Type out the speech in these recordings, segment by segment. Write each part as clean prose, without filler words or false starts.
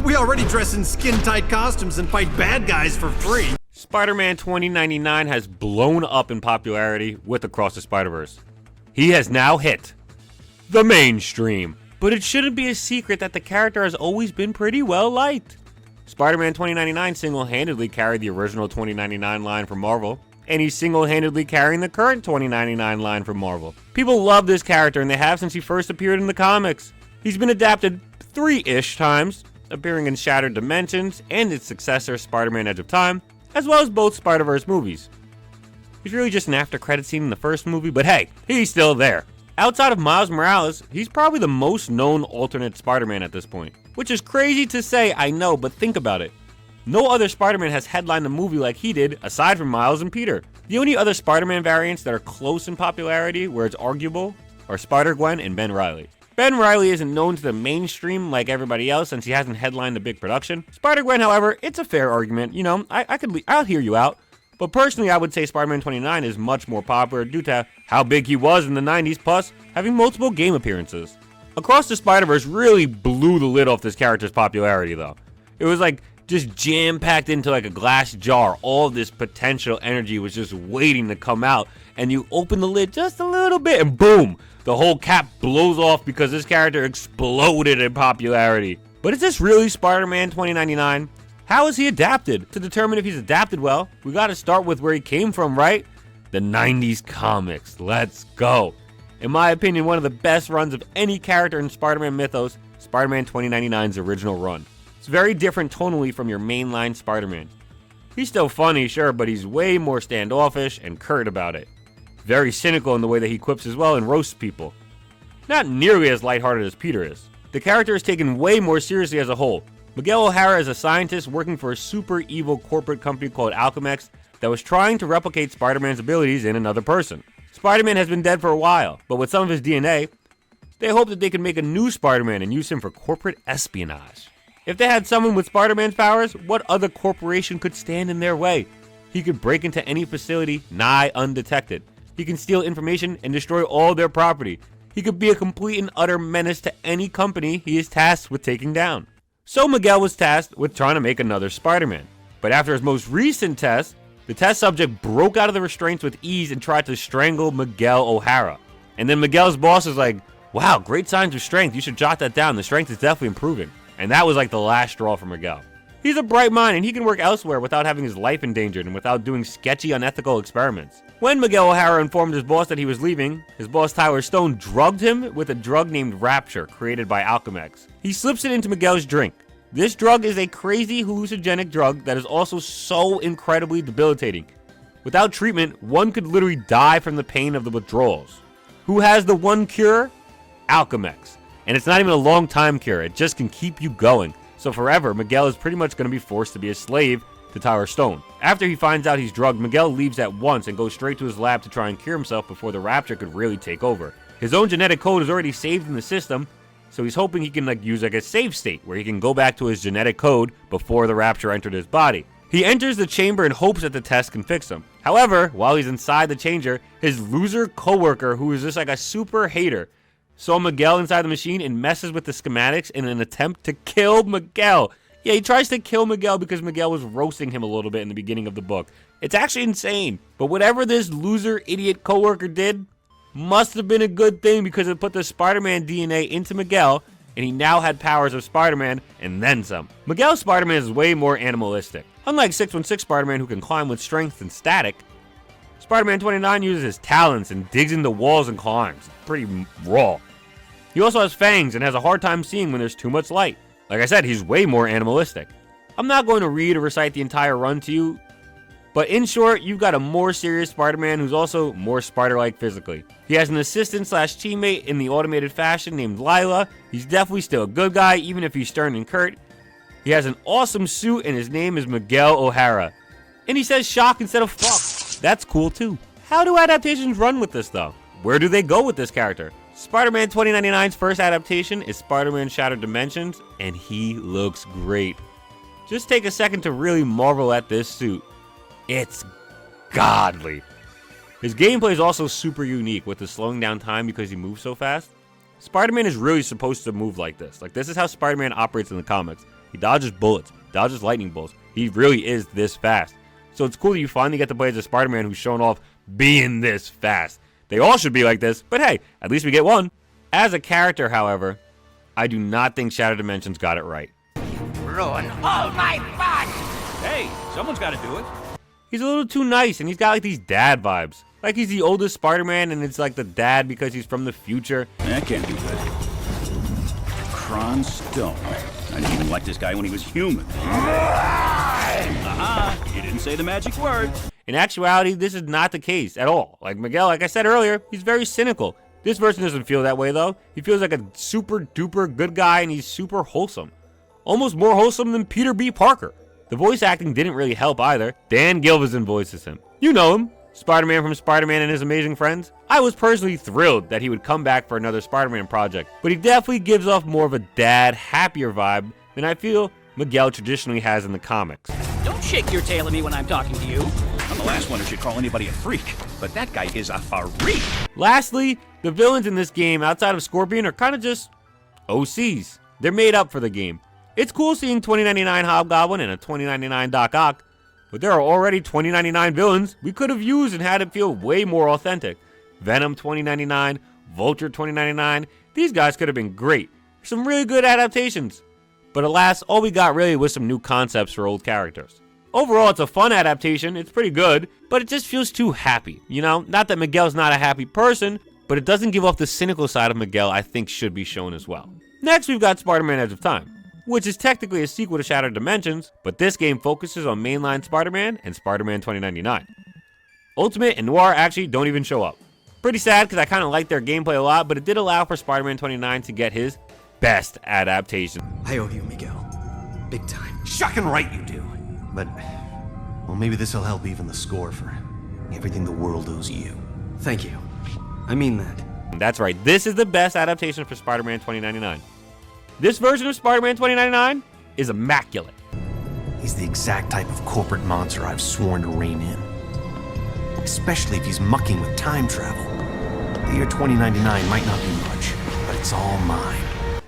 We already dress in skin-tight costumes and fight bad guys for free. Spider-Man 2099 has blown up in popularity with Across the Spider-Verse. He has now hit the mainstream. But it shouldn't be a secret that the character has always been pretty well liked. Spider-Man 2099 single-handedly carried the original 2099 line from Marvel, and he's single-handedly carrying the current 2099 line from Marvel. People love this character, and they have since he first appeared in the comics. He's been adapted 3-ish times, appearing in Shattered Dimensions and its successor Spider-Man Edge of Time, as well as both Spider-Verse movies. He's really just an after-credit scene in the first movie, but hey, he's still there. Outside of Miles Morales, he's probably the most known alternate Spider-Man at this point. Which is crazy to say, I know, but think about it. No other Spider-Man has headlined a movie like he did, aside from Miles and Peter. The only other Spider-Man variants that are close in popularity, where it's arguable, are Spider-Gwen and Ben Reilly. Ben Reilly isn't known to the mainstream like everybody else since he hasn't headlined a big production. Spider-Gwen, however, it's a fair argument. You know, I'll hear you out. But personally, I would say Spider-Man 29 is much more popular due to how big he was in the 90s, plus having multiple game appearances. Across the Spider-Verse really blew the lid off this character's popularity, though. It was like just jam-packed into like a glass jar. All this potential energy was just waiting to come out, and you open the lid just a little bit, and boom! The whole cap blows off because this character exploded in popularity. But is this really Spider-Man 2099? How is he adapted? To determine if he's adapted well, we gotta start with where he came from, right? The 90s comics. Let's go. In my opinion, one of the best runs of any character in Spider-Man mythos, Spider-Man 2099's original run. It's very different tonally from your mainline Spider-Man. He's still funny, sure, but he's way more standoffish and curt about it. Very cynical in the way that he quips as well and roasts people. Not nearly as lighthearted as Peter is. The character is taken way more seriously as a whole. Miguel O'Hara is a scientist working for a super evil corporate company called Alchemax that was trying to replicate Spider-Man's abilities in another person. Spider-Man has been dead for a while, but with some of his DNA, they hope that they can make a new Spider-Man and use him for corporate espionage. If they had someone with Spider-Man's powers, what other corporation could stand in their way? He could break into any facility nigh undetected. He can steal information and destroy all their property. He could be a complete and utter menace to any company he is tasked with taking down. So Miguel was tasked with trying to make another Spider-Man. But after his most recent test, the test subject broke out of the restraints with ease and tried to strangle Miguel O'Hara. And then Miguel's boss was like, wow, great signs of strength. You should jot that down. The strength is definitely improving. And that was like the last straw for Miguel. He's a bright mind and he can work elsewhere without having his life endangered and without doing sketchy, unethical experiments. When Miguel O'Hara informed his boss that he was leaving, his boss Tyler Stone drugged him with a drug named Rapture, created by Alchemax. He slips it into Miguel's drink. This drug is a crazy hallucinogenic drug that is also so incredibly debilitating. Without treatment, one could literally die from the pain of the withdrawals. Who has the one cure? Alchemax. And it's not even a long time cure, it just can keep you going. So forever, Miguel is pretty much going to be forced to be a slave to Tyler Stone. After he finds out he's drugged, Miguel leaves at once and goes straight to his lab to try and cure himself before the Rapture could really take over. His own genetic code is already saved in the system, so he's hoping he can use a save state where he can go back to his genetic code before the Rapture entered his body. He enters the chamber in hopes that the test can fix him. However, while he's inside the chamber, his loser coworker, who is just like a super hater, saw Miguel inside the machine and messes with the schematics in an attempt to kill Miguel. Yeah, he tries to kill Miguel because Miguel was roasting him a little bit in the beginning of the book. It's actually insane. But whatever this loser idiot coworker did must have been a good thing because it put the Spider-Man DNA into Miguel and he now had powers of Spider-Man and then some. Miguel's Spider-Man is way more animalistic. Unlike 616 Spider-Man who can climb with strength and static, Spider-Man 29 uses his talents and digs into walls and climbs. Pretty raw. He also has fangs and has a hard time seeing when there's too much light. Like I said, he's way more animalistic. I'm not going to read or recite the entire run to you, but in short, you've got a more serious Spider-Man who's also more Spider-like physically. He has an assistant slash teammate in the automated fashion named Lila. He's definitely still a good guy, even if he's stern and curt. He has an awesome suit and his name is Miguel O'Hara. And he says shock instead of fuck. That's cool too. How do adaptations run with this though? Where do they go with this character? Spider-Man 2099's first adaptation is Spider-Man Shattered Dimensions, and he looks great. Just take a second to really marvel at this suit. It's godly. His gameplay is also super unique with the slowing down time because he moves so fast. Spider-Man is really supposed to move like this. Like, this is how Spider-Man operates in the comics. He dodges bullets, dodges lightning bolts. He really is this fast. So it's cool that you finally get to play as a Spider-Man who's shown off being this fast. They all should be like this, but hey, at least we get one. As a character, however, I do not think Shattered Dimensions got it right. Ruin all my fun! Hey, someone's got to do it. He's a little too nice, and he's got like these dad vibes. Like he's the oldest Spider-Man, and it's like the dad because he's from the future. That can't be good. Kron Stone. I didn't even like this guy when he was human. You didn't say the magic word. In actuality, this is not the case at all. Like Miguel, like I said earlier, he's very cynical. This version doesn't feel that way though. He feels like a super duper good guy, and he's super wholesome. Almost more wholesome than Peter B. Parker. The voice acting didn't really help either. Dan Gilvezan voices him. You know him, Spider-Man from Spider-Man and His Amazing Friends. I was personally thrilled that he would come back for another Spider-Man project, but he definitely gives off more of a dad, happier vibe than I feel Miguel traditionally has in the comics. Don't shake your tail at me when I'm talking to you. I'm the last one who should call anybody a freak, but that guy is a freak. Lastly, the villains in this game outside of Scorpion are kind of just OCs. They're made up for the game. It's cool seeing 2099 Hobgoblin and a 2099 Doc Ock, but there are already 2099 villains we could have used and had it feel way more authentic. Venom 2099, Vulture 2099, these guys could have been great. Some really good adaptations. But alas, all we got really was some new concepts for old characters. Overall, it's a fun adaptation, it's pretty good, but it just feels too happy, you know? Not that Miguel's not a happy person, but it doesn't give off the cynical side of Miguel I think should be shown as well. Next, we've got Spider-Man Edge of Time, which is technically a sequel to Shattered Dimensions, but this game focuses on mainline Spider-Man and Spider-Man 2099. Ultimate and Noir actually don't even show up. Pretty sad because I kind of like their gameplay a lot, but it did allow for Spider-Man 29 to get his best adaptation. I owe you, Miguel. Big time. Shocking right you do. But, well, maybe this will help even the score for everything the world owes you. Thank you. I mean that. That's right, this is the best adaptation for Spider-Man 2099. This version of Spider-Man 2099 is immaculate. He's the exact type of corporate monster I've sworn to rein in. Especially if he's mucking with time travel. The year 2099 might not be much, but it's all mine.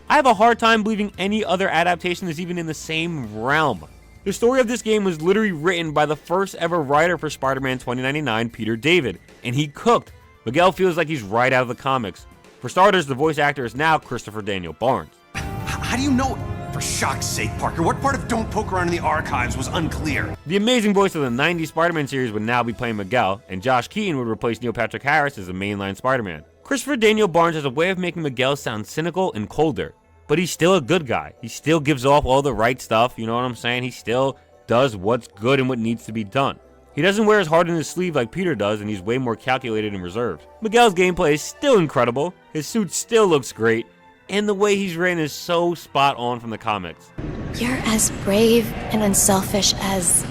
I have a hard time believing any other adaptation is even in the same realm. The story of this game was literally written by the first ever writer for Spider-Man 2099, Peter David, and he cooked. Miguel feels like he's right out of the comics. For starters, the voice actor is now Christopher Daniel Barnes. How do you know? For shock's sake, Parker, what part of Don't Poke Around in the Archives was unclear? The amazing voice of the 90s Spider-Man series would now be playing Miguel, and Josh Keaton would replace Neil Patrick Harris as the mainline Spider-Man. Christopher Daniel Barnes has a way of making Miguel sound cynical and colder, but he's still a good guy. He still gives off all the right stuff, you know what I'm saying? He still does what's good and what needs to be done. He doesn't wear his heart in his sleeve like Peter does, and he's way more calculated and reserved. Miguel's gameplay is still incredible, his suit still looks great, and the way he's written is so spot on from the comics. You're as brave and unselfish as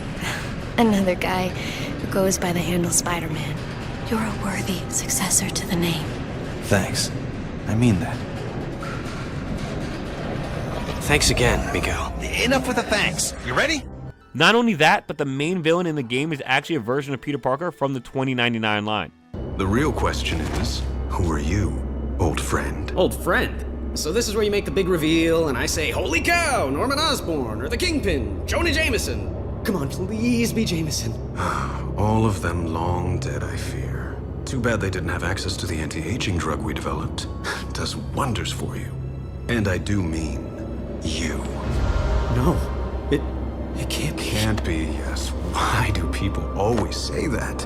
another guy who goes by the handle Spider-Man. You're a worthy successor to the name. Thanks. I mean that. Thanks again, Miguel. Enough with the thanks. You ready? Not only that, but the main villain in the game is actually a version of Peter Parker from the 2099 line. The real question is, who are you, old friend? Old friend? So this is where you make the big reveal and I say, holy cow, Norman Osborn, or the Kingpin, Jonah Jameson. Come on, please be Jameson. All of them long dead, I fear. Too bad they didn't have access to the anti-aging drug we developed. Does wonders for you. And I do mean you. No, it can't be. Can't be, yes. Why do people always say that?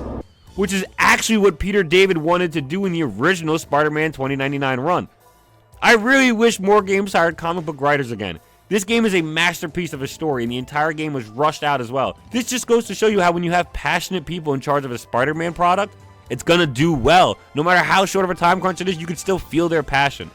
Which is actually what Peter David wanted to do in the original Spider-Man 2099 run. I really wish more games hired comic book writers again. This game is a masterpiece of a story, and the entire game was rushed out as well. This just goes to show you how when you have passionate people in charge of a Spider-Man product, it's gonna do well. No matter how short of a time crunch it is, you can still feel their passion.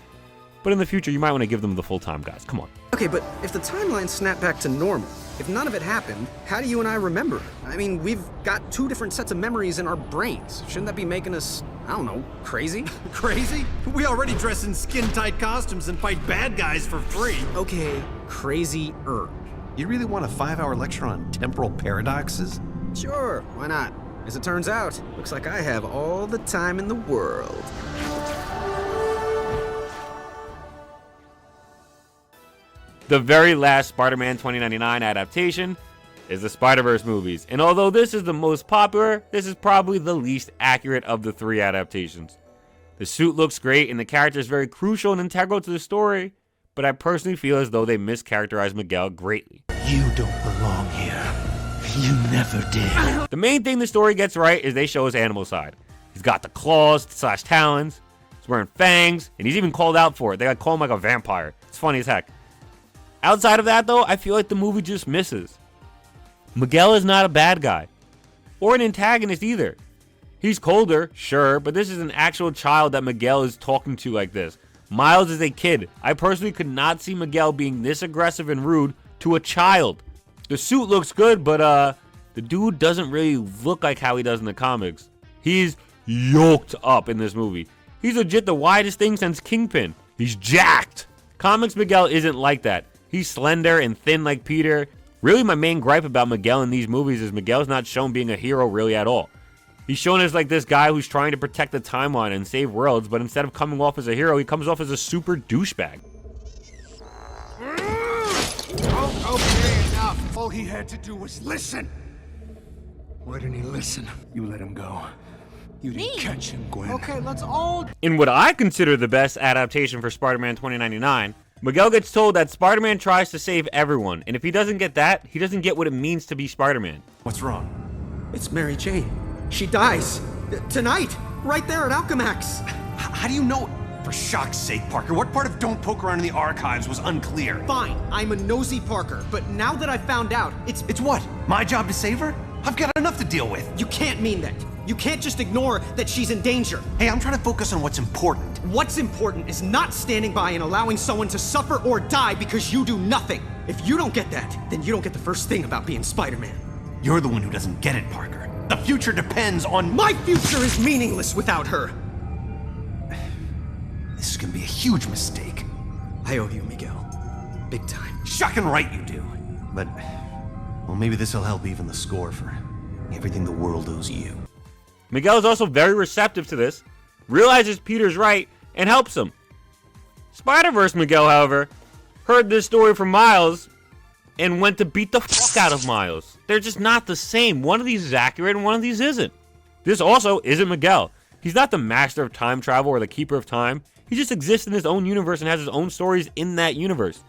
But in the future, you might want to give them the full time, guys. Come on. Okay, but if the timeline snapped back to normal, if none of it happened, how do you and I remember it? I mean, we've got two different sets of memories in our brains. Shouldn't that be making us, I don't know, crazy? Crazy? We already dress in skin-tight costumes and fight bad guys for free. Okay, crazy-er. You really want a 5-hour lecture on temporal paradoxes? Sure, why not? As it turns out, looks like I have all the time in the world. The very last Spider-Man 2099 adaptation is the Spider-Verse movies, and although this is the most popular, this is probably the least accurate of the 3 adaptations. The suit looks great, and the character is very crucial and integral to the story, but I personally feel as though they mischaracterized Miguel greatly. You don't belong here. You never did. The main thing the story gets right is they show his animal side. He's got the claws / talons, he's wearing fangs, and he's even called out for it. They call him like a vampire. It's funny as heck. Outside of that, though, I feel like the movie just misses. Miguel is not a bad guy, or an antagonist either. He's colder, sure, but this is an actual child that Miguel is talking to like this. Miles is a kid. I personally could not see Miguel being this aggressive and rude to a child. The suit looks good, but the dude doesn't really look like how he does in the comics. He's yoked up in this movie. He's legit the widest thing since Kingpin. He's jacked. Comics Miguel isn't like that. He's slender and thin like Peter. Really, my main gripe about Miguel in these movies is Miguel's not shown being a hero really at all. He's shown as like this guy who's trying to protect the timeline and save worlds, but instead of coming off as a hero, he comes off as a super douchebag. Okay, enough. All he had to do was listen. Why didn't he listen? You let him go. You didn't catch him, Gwen. Okay, let's all... In what I consider the best adaptation for Spider-Man 2099, Miguel gets told that Spider-Man tries to save everyone, and if he doesn't get that, he doesn't get what it means to be Spider-Man. What's wrong? It's Mary Jane. She dies. Tonight. Right there at Alchemax. How do you know? For shock's sake, Parker, what part of Don't Poke Around in the Archives was unclear? Fine, I'm a nosy Parker, but now that I found out, it's what? My job to save her? I've got enough to deal with. You can't mean that. You can't just ignore that she's in danger. Hey, I'm trying to focus on what's important. What's important is not standing by and allowing someone to suffer or die because you do nothing. If you don't get that, then you don't get the first thing about being Spider-Man. You're the one who doesn't get it, Parker. The future depends on... My future is meaningless without her. This is gonna be a huge mistake. I owe you, Miguel. Big time. Shocking right you do. But, well, maybe this'll help even the score for everything the world owes you. Miguel is also very receptive to this, realizes Peter's right, and helps him. Spider-Verse Miguel, however, heard this story from Miles and went to beat the fuck out of Miles. They're just not the same. One of these is accurate and one of these isn't. This also isn't Miguel. He's not the master of time travel or the keeper of time. He just exists in his own universe and has his own stories in that universe.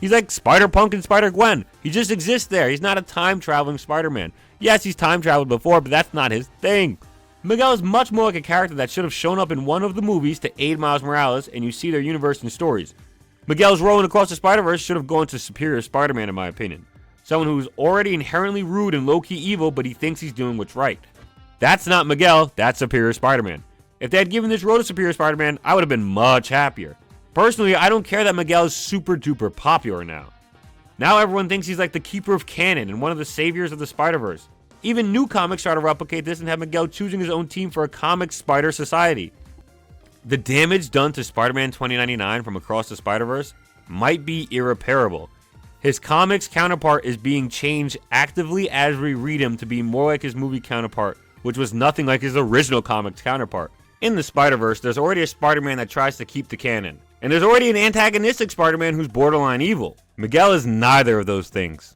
He's like Spider-Punk and Spider-Gwen. He just exists there. He's not a time-traveling Spider-Man. Yes, he's time-traveled before, but that's not his thing. Miguel is much more like a character that should have shown up in one of the movies to aid Miles Morales, and you see their universe and stories. Miguel's role in Across the Spider-Verse should have gone to Superior Spider-Man, in my opinion. Someone who's already inherently rude and low-key evil, but he thinks he's doing what's right. That's not Miguel, that's Superior Spider-Man. If they had given this role to Superior Spider-Man, I would have been much happier. Personally, I don't care that Miguel is super duper popular now. Now everyone thinks he's like the keeper of canon and one of the saviors of the Spider-Verse. Even new comics try to replicate this and have Miguel choosing his own team for a comic spider society. The damage done to Spider-Man 2099 from Across the Spider-Verse might be irreparable. His comics counterpart is being changed actively as we read him to be more like his movie counterpart, which was nothing like his original comics counterpart. In the Spider-Verse, there's already a Spider-Man that tries to keep the canon. And there's already an antagonistic Spider-Man who's borderline evil. Miguel is neither of those things.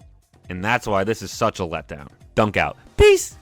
And that's why this is such a letdown. Dunk out. Peace!